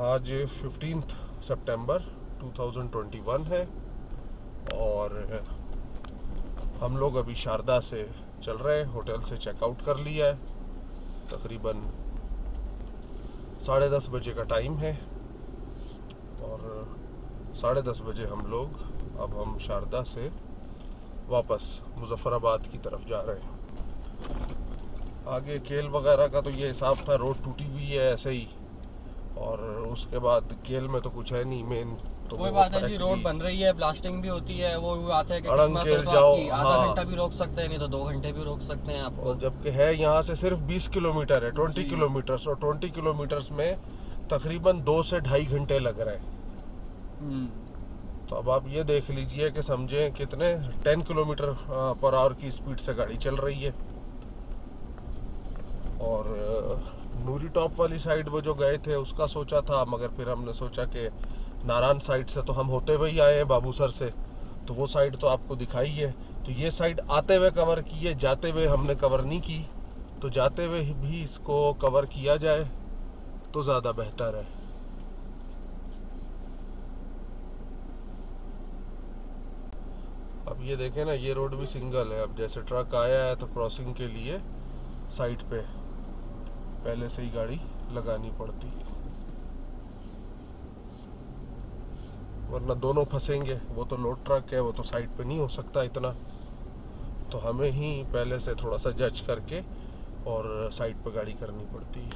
आज 15 सितंबर 2021 है और हम लोग अभी शारदा से चल रहे हैं। होटल से चेकआउट कर लिया है। तकरीबन 10:30 बजे का टाइम है और 10:30 बजे हम शारदा से वापस मुजफ्फराबाद की तरफ जा रहे हैं। आगे केल वगैरह का तो ये हिसाब था, रोड टूटी हुई है ऐसे ही, और उसके बाद केल में तो कुछ है नहीं। मेन तो कोई बात है जी, रोड बन रही है, ब्लास्टिंग भी होती है, वो आता है कि अड़ंग केल तो जाओ, आधा घंटा भी रोक सकते हैं, नहीं तो 2 घंटे भी रोक सकते हैं आपको। जबकि है यहाँ से सिर्फ 20 किलोमीटर है, 20 किलोमीटर, और 20 किलोमीटर में तकरीबन 2 से 2.5 घंटे लग रहे हैं। तो अब आप ये देख लीजिए कि समझें कितने 10 किलोमीटर पर आवर की स्पीड से गाड़ी चल रही है। और नूरी टॉप वाली साइड वो जो गए थे उसका सोचा था, मगर फिर हमने सोचा कि नारायण साइड से तो हम होते हुए ही आए हैं, बाबूसर से, तो वो साइड तो आपको दिखाई है। तो ये साइड आते हुए कवर की है, जाते हुए हमने कवर नहीं की, तो जाते हुए भी इसको कवर किया जाए तो ज़्यादा बेहतर है। अब ये देखें ना, ये रोड भी सिंगल है। अब जैसे ट्रक आया है तो क्रॉसिंग के लिए साइड पे पहले से ही गाड़ी लगानी पड़ती है, वरना दोनों फंसेंगे। वो तो लोड ट्रक है, वो तो साइड पे नहीं हो सकता इतना, तो हमें ही पहले से थोड़ा सा जज करके और साइड पे गाड़ी करनी पड़ती है।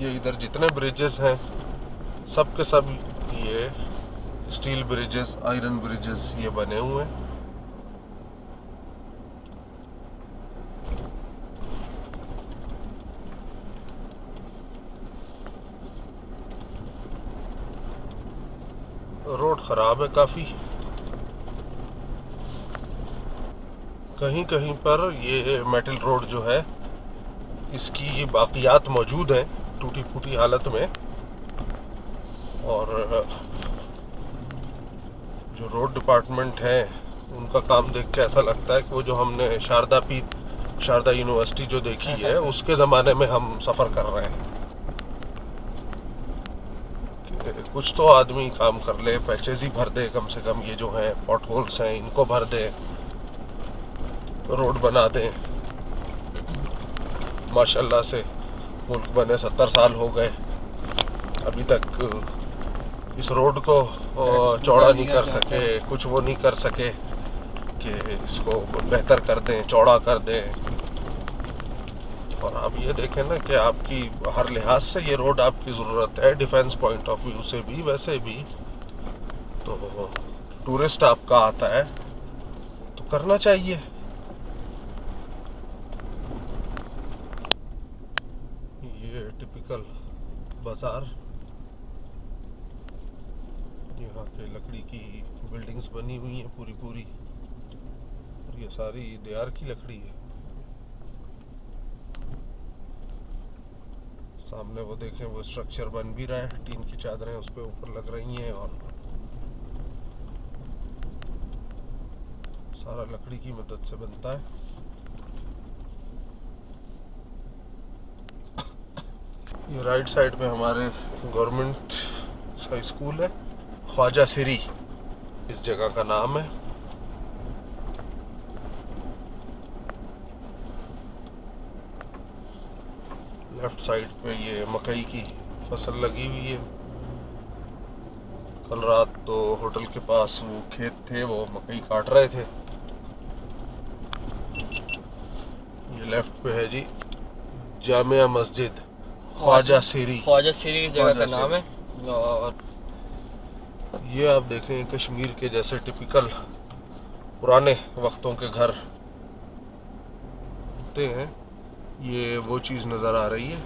ये इधर जितने ब्रिजेस हैं सब के सब ये स्टील ब्रिजेस, आयरन ब्रिजेस ये बने हुए हैं। रोड ख़राब है काफ़ी, कहीं कहीं पर ये मेटल रोड जो है इसकी ये बाकियात मौजूद हैं टूटी फूटी हालत में। और जो रोड डिपार्टमेंट है उनका काम देख के ऐसा लगता है कि वो जो हमने शारदा यूनिवर्सिटी जो देखी है उसके ज़माने में हम सफ़र कर रहे हैं। कुछ तो आदमी काम कर ले, पैचेज ही भर दे कम से कम, ये जो हैं पॉट होल्स हैं इनको भर दे, रोड बना दें। माशाल्लाह से मुल्क बने 70 साल हो गए, अभी तक इस रोड को चौड़ा नहीं कर सके, कुछ वो नहीं कर सके कि इसको बेहतर कर दें, चौड़ा कर दें। और आप ये देखें ना कि आपकी हर लिहाज से ये रोड आपकी ज़रूरत है, डिफेंस पॉइंट ऑफ व्यू से भी, वैसे भी। तो टूरिस्ट आपका आता है तो करना चाहिए। ये टिपिकल बाज़ार, यहाँ के लकड़ी की बिल्डिंग्स बनी हुई हैं पूरी पूरी, और ये सारी देयार की लकड़ी है। सामने वो देखें, वो स्ट्रक्चर बन भी रहा है, टीन की चादरें उस पे ऊपर लग रही हैं और सारा लकड़ी की मदद से बनता है। ये राइट साइड में हमारे गवर्नमेंट का स्कूल है, ख्वाजा सिरी इस जगह का नाम है। लेफ्ट साइड पे ये मकई की फसल लगी हुई है। कल रात तो होटल के पास वो खेत थे, वो मकई काट रहे थे। ये लेफ्ट पे है जी जामिया मस्जिद ख्वाजा सिरी जगह का नाम है। और ये आप देखें कश्मीर के जैसे टिपिकल पुराने वक्तों के घर होते हैं, ये वो चीज़ नज़र आ रही है।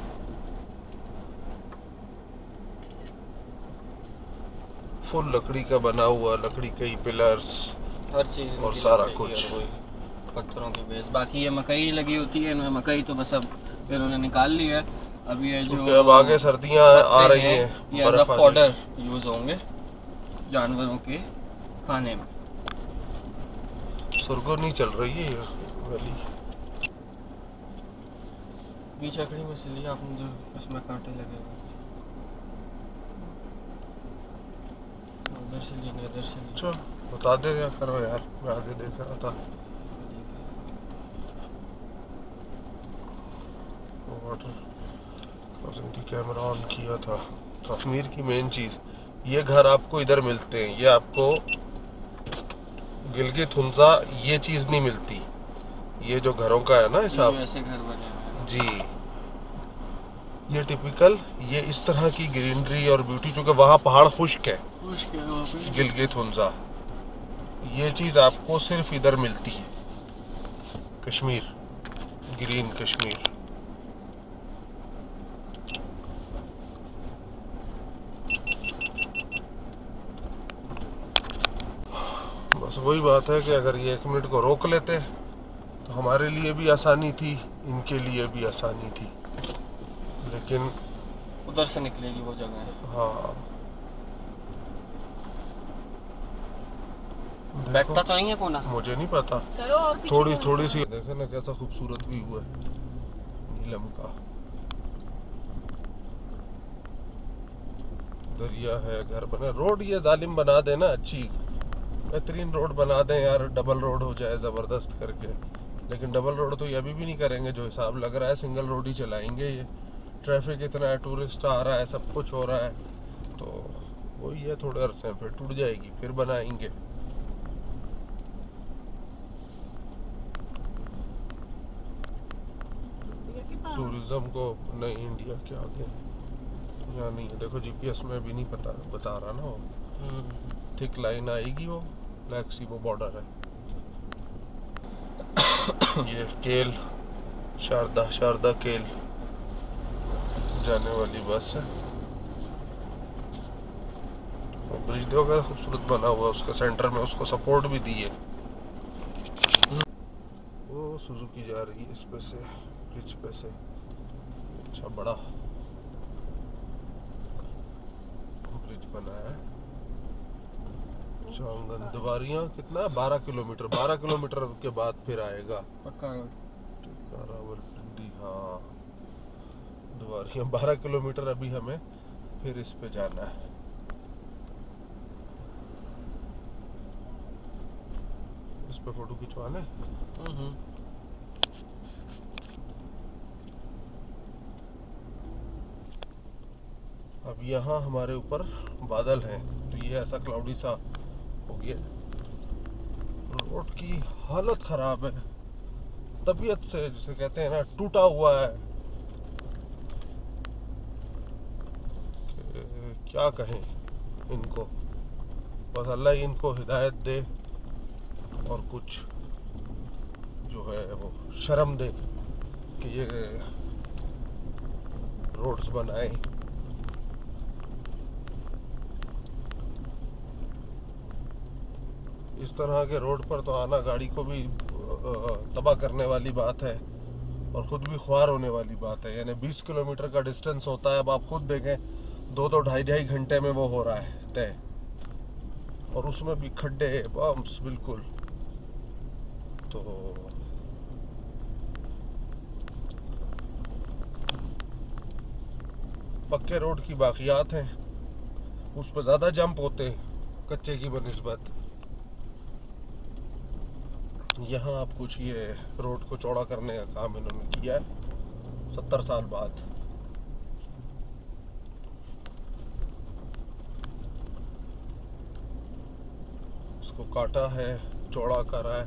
फुल लकड़ी का बना हुआ, लकड़ी के ही पिलर्स, हर चीज़ और सारा कुछ पत्थरों की बेस। बाकी ये मकई लगी होती है, मकई तो बस अब इन्होंने निकाल ली है। अब ये जो अब आगे सर्दियाँ आ रही हैं, ये एज अ फॉडर यूज होंगे जानवरों के खाने में। सुरगो नहीं चल रही है ये वाली, बीच लकड़ी में से लिया आपने जो इसमें कांटे लगे हुए। उधर से लेंगे, उधर से लेंगे। अच्छा बता दे क्या करो यार, मैं आगे देख रहा था। वाटर क्रॉसिंग की कैमरा ऑन किया था। कश्मीर की मेन चीज़, ये घर आपको इधर मिलते हैं, ये आपको गिलगित हुंजा ये चीज़ नहीं मिलती। ये जो घरों का है ना हिसाब, ऐसे घर बने हुए हैं। जी ये टिपिकल, ये इस तरह की ग्रीनरी और ब्यूटी, चूँकि वहाँ पहाड़ खुश्क है वहाँ पे गिलगित हुंजा, ये चीज़ आपको सिर्फ इधर मिलती है, कश्मीर, ग्रीन कश्मीर। बस वही बात है कि अगर ये 1 मिनट को रोक लेते तो हमारे लिए भी आसानी थी, इनके लिए भी आसानी थी, लेकिन उधर से निकलेगी वो जगह। हाँ बैठता तो नहीं है कोना? मुझे नहीं पता, चलो और पीछे थोड़ी को थोड़ी सी देखे ना, कैसा खूबसूरत व्यू है नीलम का। दरिया है, घर बना, रोड ये जालिम बना देना, अच्छी बेहतरीन रोड बना दें यार, डबल रोड हो जाए ज़बरदस्त करके। लेकिन डबल रोड तो ये अभी भी नहीं करेंगे, जो हिसाब लग रहा है सिंगल रोड ही चलाएंगे। ये ट्रैफिक इतना है, टूरिस्ट आ रहा है, सब कुछ हो रहा है, तो वही है, थोड़े अरसे फिर टूट जाएगी, फिर बनाएंगे। टूरिज्म को नहीं, इंडिया के आगे यहाँ नहीं है, देखो जीपीएस में भी नहीं पता बता रहा ना वो। थिक लाइन आएगी, वो ब्लैक सी वो बॉर्डर है। ये केल, शारदा केल जाने वाली बस है। ब्रिज देखो कैसा खूबसूरत बना हुआ, उसके सेंटर में उसको सपोर्ट भी दी है। वो सुजुकी जा रही है इस पे से, ब्रिज पे से, अच्छा बड़ा ब्रिज बना है। चांगन दवारियाँ कितना, 12 किलोमीटर, 12 किलोमीटर के बाद फिर आएगा पक्का टिकारावलपिंडी। हाँ दवारियाँ 12 किलोमीटर, अभी हमें फिर इस पे जाना है। इस पे फोटो खिंचवाने। अब यहाँ हमारे ऊपर बादल हैं, तो ये ऐसा क्लाउडी सा हो गया। रोड की हालत खराब है, तबीयत से जिसे कहते हैं ना, टूटा हुआ है। क्या कहें इनको, बस अल्लाह ही इनको हिदायत दे और कुछ जो है वो शर्म दे कि ये रोड्स बनाए। इस तरह के रोड पर तो आना गाड़ी को भी तबाह करने वाली बात है और ख़ुद भी ख्वार होने वाली बात है। यानी 20 किलोमीटर का डिस्टेंस होता है, अब आप खुद देखें, 2 ढाई घंटे में वो हो रहा है तय, और उसमें भी खड्डे बम्प्स बिल्कुल। तो पक्के रोड की बाकियात हैं, उस पर ज़्यादा जंप होते हैं कच्चे की बनिस्बत। यहाँ आप कुछ ये रोड को चौड़ा करने का काम इन्होंने किया है 70 साल बाद। इसको काटा है, चौड़ा करा है,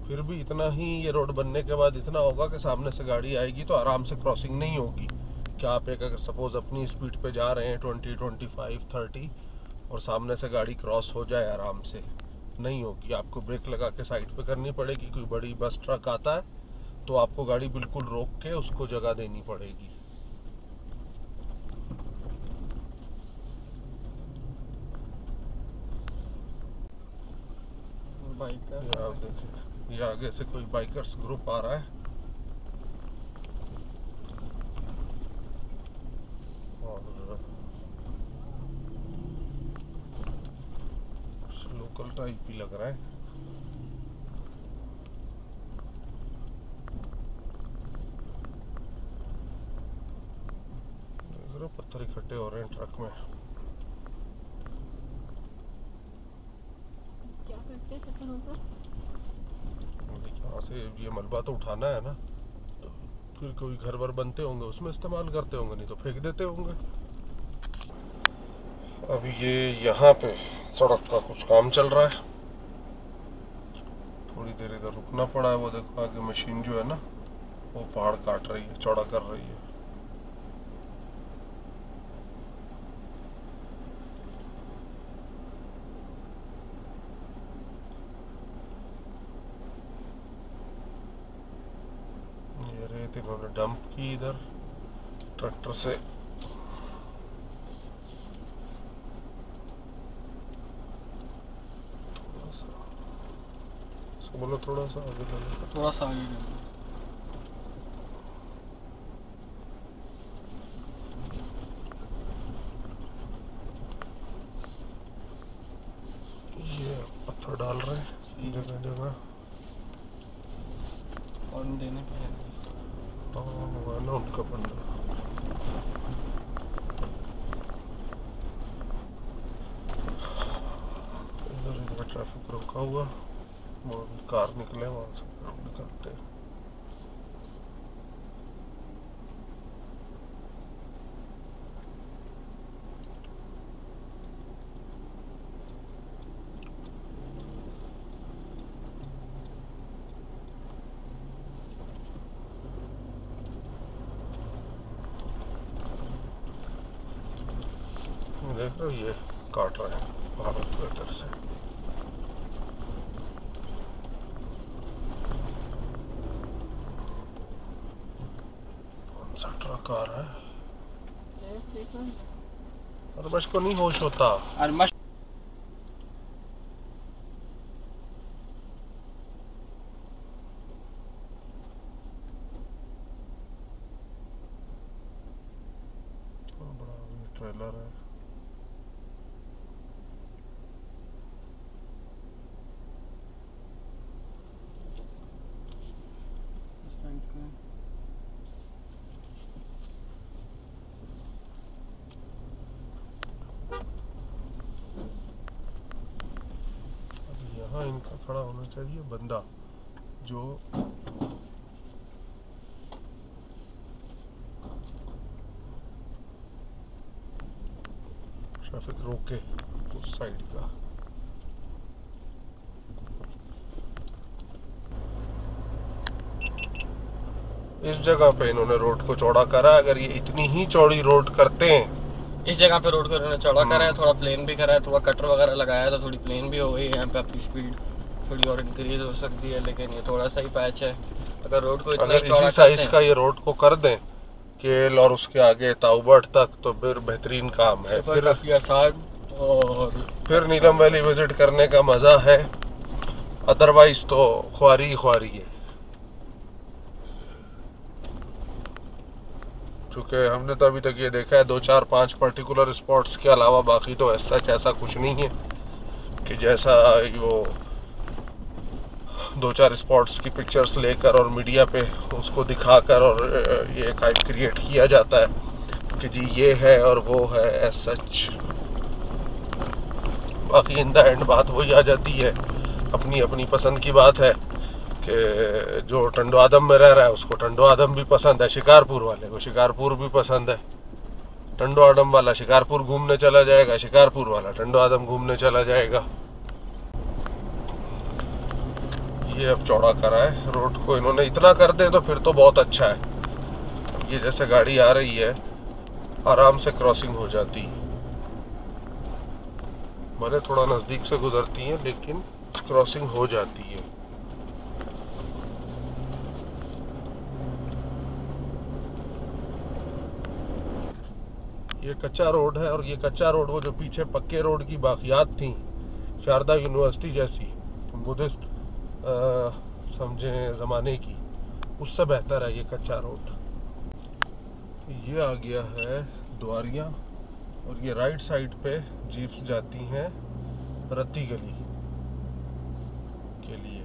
फिर भी इतना ही, ये रोड बनने के बाद इतना होगा कि सामने से गाड़ी आएगी तो आराम से क्रॉसिंग नहीं होगी। क्या आप एक अगर सपोज अपनी स्पीड पे जा रहे हैं 20, 25, 30 और सामने से गाड़ी क्रॉस हो जाए, आराम से नहीं होगी, आपको ब्रेक लगा के साइड पे करनी पड़ेगी। कोई बड़ी बस ट्रक आता है तो आपको गाड़ी बिल्कुल रोक के उसको जगह देनी पड़ेगी। ये आप देखिए, ये आगे से कोई बाइकर्स ग्रुप आ रहा है और लोकल टाइप ही लग रहा है। पत्थर इकट्ठे हो रहे हैं ट्रक में। यहाँ से ये मलबा तो उठाना है ना, तो फिर कोई घर वर बनते होंगे उसमें इस्तेमाल करते होंगे, नहीं तो फेंक देते होंगे। अभी ये यहाँ पे सड़क का कुछ काम चल रहा है, थोड़ी देर इधर रुकना पड़ा है। वो देखो आगे मशीन जो है ना वो पहाड़ काट रही है, चौड़ा कर रही है। ये रेत इन्होंने डंप की इधर ट्रैक्टर से। इसको बोलो थोड़ा सा आगे चलो, थोड़ा सा आगे चलो। ये पत्थर डाल रहे हैं जगह जगह। और देने पे हाँ ना उनका बंदा। इधर ट्रैफिक रुका हुआ, वो कार निकले वहां से निकलते हैं। देख रहे हो ये काट रहा है भारत को इधर से। कौन सा ट्रक आ रहा है? और बस को नहीं होश होता। और मस्त बड़ा ट्रेलर है। यहाँ इनका खड़ा होना चाहिए बंदा जो ट्रैफिक रोके उस साइड का। इस जगह पे इन्होंने रोड को चौड़ा करा। अगर ये इतनी ही चौड़ी रोड करते हैं, इस जगह पे रोड को उन्होंने चौड़ा करा है, थोड़ा प्लेन भी करा है, थोड़ा कटर वगैरह लगाया तो थोड़ी प्लेन भी हो गई है। यहाँ पे आपकी स्पीड थोड़ी और इंक्रीज हो सकती है, लेकिन ये थोड़ा सा ही पैच है। अगर रोड को इतना अगर ही चौड़ा इसी साइज का ये रोड को कर दें केल और उसके आगे ताऊबट तक, तो फिर बेहतरीन काम है। फिर काफी आसान और फिर नीलम वैली विजिट करने का मजा है। अदरवाइज तो ख्वारी ख्वारी है, क्योंकि हमने तो अभी तक ये देखा है 2 4 5 पर्टिकुलर स्पॉट्स के अलावा बाकी तो ऐसा कुछ नहीं है कि जैसा वो 2 4 स्पॉट्स की पिक्चर्स लेकर और मीडिया पे उसको दिखाकर और ये एक हाइप क्रिएट किया जाता है कि जी ये है और वो है एज सच। बाकी इन द एंड बात वही आ जाती है, अपनी अपनी पसंद की बात है कि जो टंडो आदम में रह रहा है उसको टंडो आदम भी पसंद है, शिकारपुर वाले को शिकारपुर भी पसंद है। टंडो आदम वाला शिकारपुर घूमने चला जाएगा, शिकारपुर वाला टंडो आदम घूमने चला जाएगा। ये अब चौड़ा करा है रोड को इन्होंने, इतना कर दें तो फिर तो बहुत अच्छा है। ये जैसे गाड़ी आ रही है आराम से क्रॉसिंग हो जाती है, भले थोड़ा नज़दीक से गुजरती है लेकिन क्रॉसिंग हो जाती है। ये कच्चा रोड है और ये कच्चा रोड वो जो पीछे पक्के रोड की बाकियात थी शारदा यूनिवर्सिटी जैसी बुद्धिस्ट समझे ज़माने की, उससे बेहतर है ये कच्चा रोड। ये आ गया है द्वारियाँ और ये राइट साइड पे जीप्स जाती हैं रत्ती गली के लिए।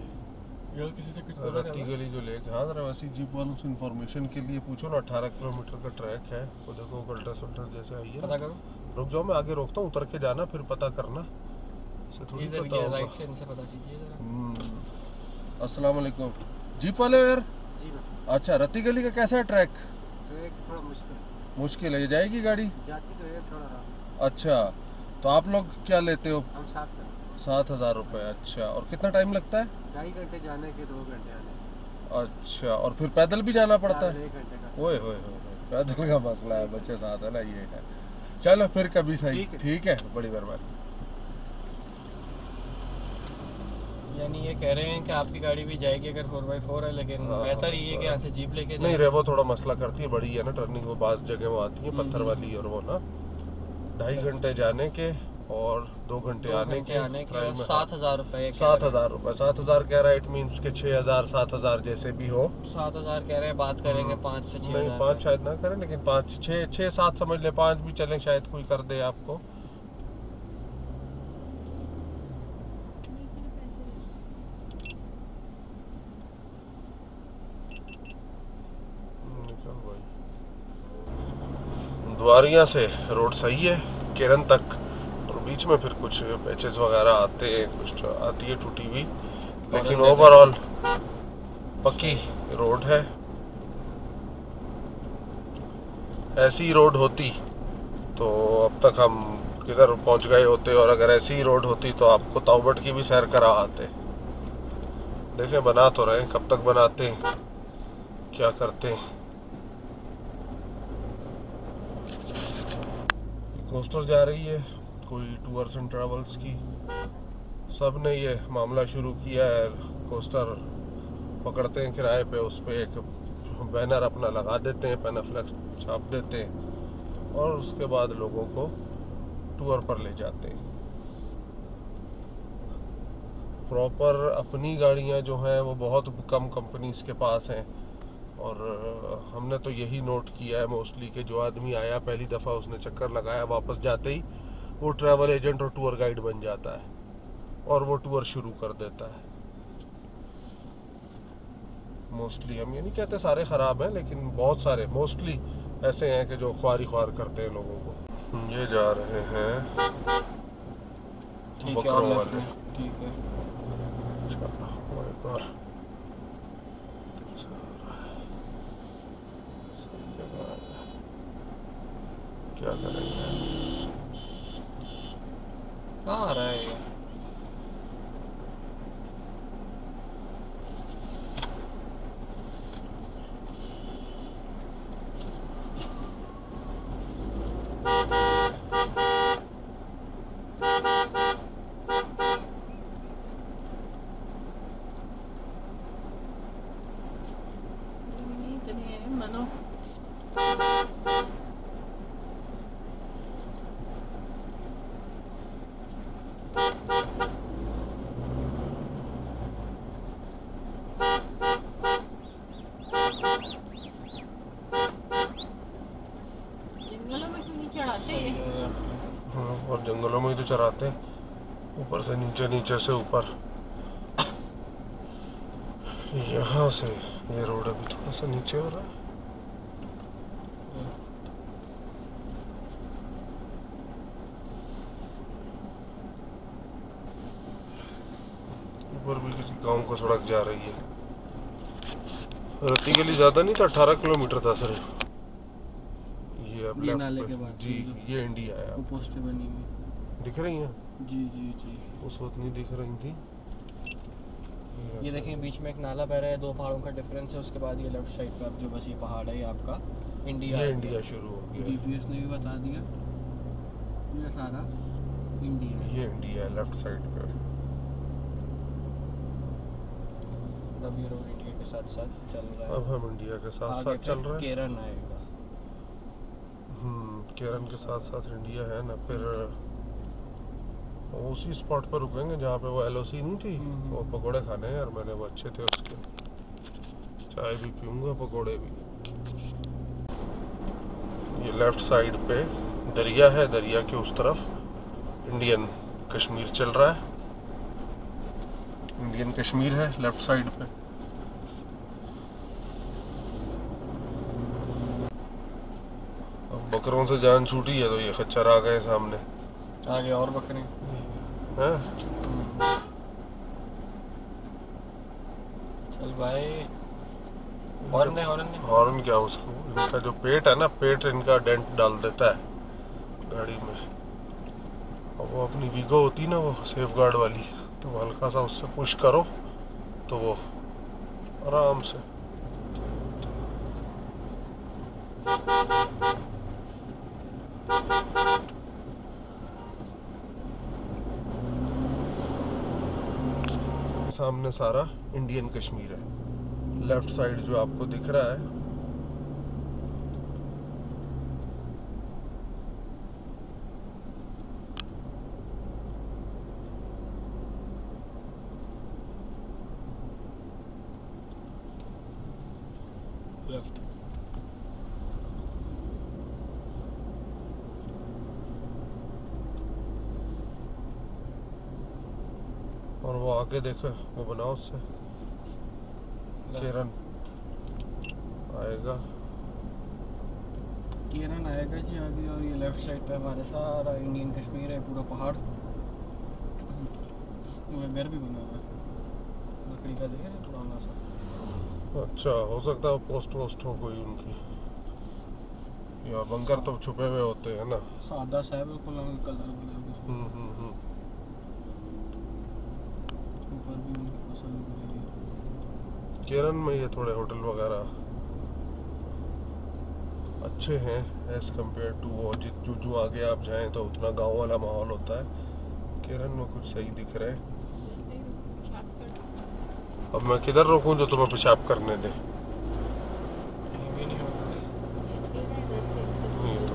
किसी से कुछ रत्ती गली जो लेक, हाँ जरा वैसी जीप वालों से इन्फॉर्मेशन के लिए पूछो ना। 18 किलोमीटर का ट्रैक है, वो देखो गल्टर सल्टर जैसे आई है। पता करो, रुक जाओ मैं आगे रोकता हूँ, उतर के जाना फिर पता करना। से थोड़ी इधर पता ये होगा। राइट से इनसे पता कीजिए जरा। अस्सलाम वालेकुम। जीप वाले यार। जी अच्छा, रत्ती गली का कैसा है ट्रैक? ट्रैक थोड़ा मुश्किल है, ये जाएगी गाड़ी? जाती तो है थोड़ा। अच्छा, तो आप लोग क्या लेते हो? हम 7,000 रुपये। अच्छा, और कितना टाइम लगता है? 2.5 घंटे जाने के 2 घंटे आने। अच्छा, और फिर पैदल भी जाना पड़ता है? 1 घंटे का। ओए होए होए, पैदल का मसला है, बच्चे साथ है ना, ये है। चलो फिर कभी सही। ठीक है, बड़ी मेहरबानी। यानी ये कह रहे हैं कि आपकी गाड़ी भी जाएगी अगर 4x4 है, लेकिन हाँ, बेहतर ये है कि यहाँ से जीप लेके नहीं जाएं। रेवो थोड़ा मसला करती है, बड़ी है ना टर्निंग, वो बास जगह वो आती है पत्थर वाली, और वो ना 2.5 घंटे जाने के और 2 घंटे 2 आने घंटे के आने के ड्राइव और में। 7,000 रुपये। 7,000 रुपये। 7,000 कह रहा है, इट मीन्स के 6,000 7,000 जैसे भी हो। 7,000 कह रहे हैं, बात करेंगे 5 से 6,000। नहीं 5 शायद ना करें, लेकिन 5 6 7 समझ ले, 5 भी चलें, शायद कोई कर दे आपको। निकल भाई। द्वारिया से रोड सही है केरन तक, और बीच में फिर कुछ पैचेस वगैरह आते हैं, कुछ आती है टूटी हुई, लेकिन ओवरऑल पक्की रोड है। ऐसी रोड होती तो अब तक हम किधर पहुंच गए होते, और अगर ऐसी ही रोड होती तो आपको ताउबट की भी सैर करा आते। देखें बना तो रहे हैं, कब तक बनाते हैं, क्या करते हैं। कोस्टर जा रही है कोई टूर्स एंड ट्रैवल्स की, सब ने ये मामला शुरू किया है। कोस्टर पकड़ते हैं किराए पे, उस पे एक बैनर अपना लगा देते हैं, पेनाफ्लेक्स छाप देते हैं, और उसके बाद लोगों को टूर पर ले जाते हैं। प्रॉपर अपनी गाड़ियां जो हैं वो बहुत कम कंपनीज के पास हैं, और हमने तो यही नोट किया है मोस्टली कि जो आदमी आया पहली दफ़ा, उसने चक्कर लगाया, वापस जाते ही वो ट्रैवल एजेंट और टूर गाइड बन जाता है, और वो टूर शुरू कर देता है। मोस्टली, हम ये नहीं कहते सारे ख़राब हैं, लेकिन बहुत सारे मोस्टली ऐसे हैं कि जो ख्वार करते हैं लोगों को। ये जा रहे हैं ठीक है, बकरों और वाले। ठीक है। क्या करेंगे, कहाँ आ रहा है ये? मनो जंगलों में क्यों नहीं चढ़ाते ये? हाँ, और जंगलों में ही तो चराते हैं, ऊपर से नीचे, नीचे से ऊपर। यहाँ से ये रोड अभी थोड़ा सा नीचे हो रहा है। ऊपर भी किसी गांव को सड़क जा रही है। रत्ती गली ज्यादा नहीं था, 18 किलोमीटर था सिर्फ। ये अब ये लेफ्ट नाले पे- के बाद जी, ये इंडिया है। वो पोस्टें बनी हुई। दिख रही हैं? जी जी जी। उस वक्त नहीं दिख रही थी। ये देखें, बीच में एक नाला बह रहा है, 2 पहाड़ों का डिफरेंस है, उसके बाद ये लेफ्ट साइड पे आप जो बस ये पहाड़ है, ये आपका इंडिया ये है। इंडिया शुरू हो गया। जीपीएस ने भी बता दिया, ये सारा इंडिया है। ये इंडिया है लेफ्ट साइड पे। अब ये रोड इंडिया के साथ साथ चल रहा है। अब हम इंडिया के साथ आगे साथ फिर चल रहे हैं। केरन आएगा। केरन के साथ साथ इंडिया है ना, फिर उसी स्पॉट पर रुकेंगे जहाँ पे वो एलओसी नहीं थी। वो पकोड़े खाने हैं यार मैंने, वो अच्छे थे उसके। चाय भी पीऊंगा, पकोड़े भी। ये लेफ्ट साइड पे दरिया है, दरिया के उस तरफ इंडियन कश्मीर चल रहा है। इंडियन कश्मीर है लेफ्ट साइड पे। अब बकरों से जान छूटी है तो ये खच्चर आ गए सामने। आगे और बकरे। हैं? चल भाई, हॉर्न दे, हॉर्न दे। हॉर्न क्या, उसको इनका जो पेट है ना, पेट इनका डेंट डाल देता है गाड़ी में। और वो अपनी वीगो होती ना, वो सेफ गार्ड वाली, तो वो हल्का सा उससे पुश करो तो वो आराम से। सामने सारा इंडियन कश्मीर है। लेफ्ट साइड जो आपको दिख रहा है लेफ्ट। और वो आगे देखो, वो बनाओ उससे केरन आएगा। केरन आएगा जी आगे। और ये लेफ्ट साइड पे हमारे सारा इंडियन कश्मीर है, पूरा पहाड़। वो घर भी बना हुआ है लकड़ी का, देख रहे हैं, पुराना सा। अच्छा, हो सकता है पोस्ट वोस्ट हो कोई उनकी, या बंकर तो छुपे हुए होते हैं ना। सादा सा है बिल्कुल, कलर ऊपर भी उनकी फसल उग रही है। केरन में ये थोड़े होटल वगैरह अच्छे हैं एज कम्पेयर टू वो जो आगे आप जाएं तो उतना गांव वाला माहौल होता है। केरन में कुछ सही दिख रहे हैं। अब मैं किधर रोकूं जो तुम्हें पेशाब करने दे? कहीं भी नहीं होगा। ये तो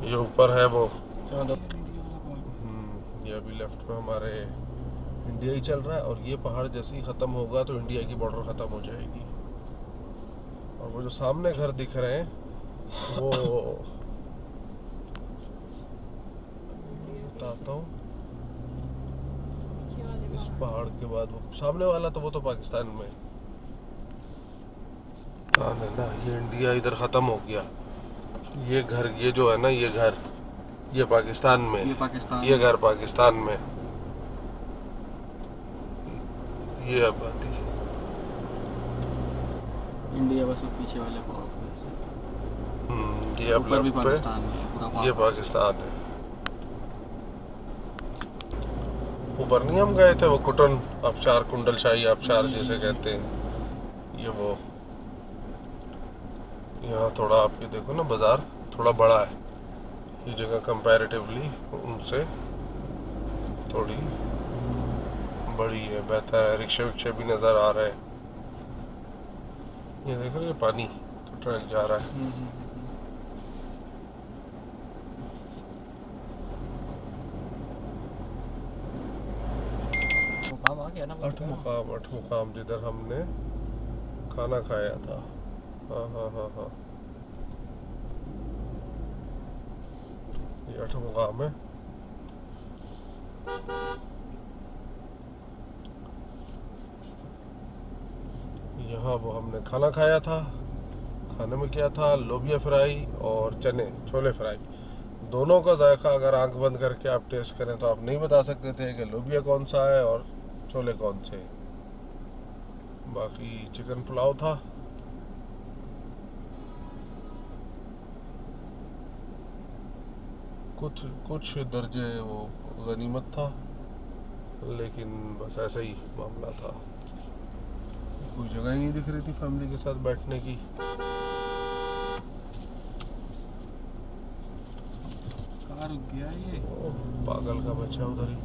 ये ऊपर है वो। ये अभी लेफ्ट में हमारे इंडिया ही चल रहा है, और ये पहाड़ जैसे ही खत्म होगा तो इंडिया की बॉर्डर खत्म हो जाएगी। और वो जो सामने घर दिख रहे हैं वो बताता हूँ, इस पहाड़ के बाद वो सामने वाला तो वो तो पाकिस्तान में है ना। ये इंडिया इधर खत्म हो गया। ये घर, ये जो है ना, ये घर, ये पाकिस्तान में, ये पाकिस्तान, ये घर पाकिस्तान में, ये आबादी इंडिया बस वो पीछे वाले पहाड़ पे ऐसे। ये अब ऊपर भी लेफ्ट पाकिस्तान में है पूरा पे, ये पहाड़। पाकिस्तान है। ऊपर नहीं हम गए थे वो कुटन आबशार, कुंडल शाही आबशार जिसे कहते हैं, ये वो। यहाँ थोड़ा आप ये देखो ना, बाजार थोड़ा बड़ा है ये जगह कंपैरेटिवली, उनसे थोड़ी बड़ी है, बेहतर है। रिक्शे विक्शे भी नज़र आ रहे हैं। ये देखो, ये पानी का ट्रक जा रहा है। मुकाम आ गया ना। अठ मुकाम जिधर हमने खाना खाया था। हाँ हाँ हाँ हाँ, ये 8 मुकाम है। यहाँ वो हमने खाना खाया था। खाने में क्या था? लोबिया फ्राई और चने छोले फ्राई। दोनों का जायका अगर आंख बंद करके आप टेस्ट करें तो आप नहीं बता सकते थे कि लोबिया कौन सा है और छोले कौन से। बाकी चिकन पुलाव था। कुछ दर्जे वो गनीमत था, लेकिन बस ऐसा ही मामला था। कोई जगह ही नहीं दिख रही थी फैमिली के साथ बैठने की। कहाँ रुक गया ये? पागल का बच्चा उधर ही।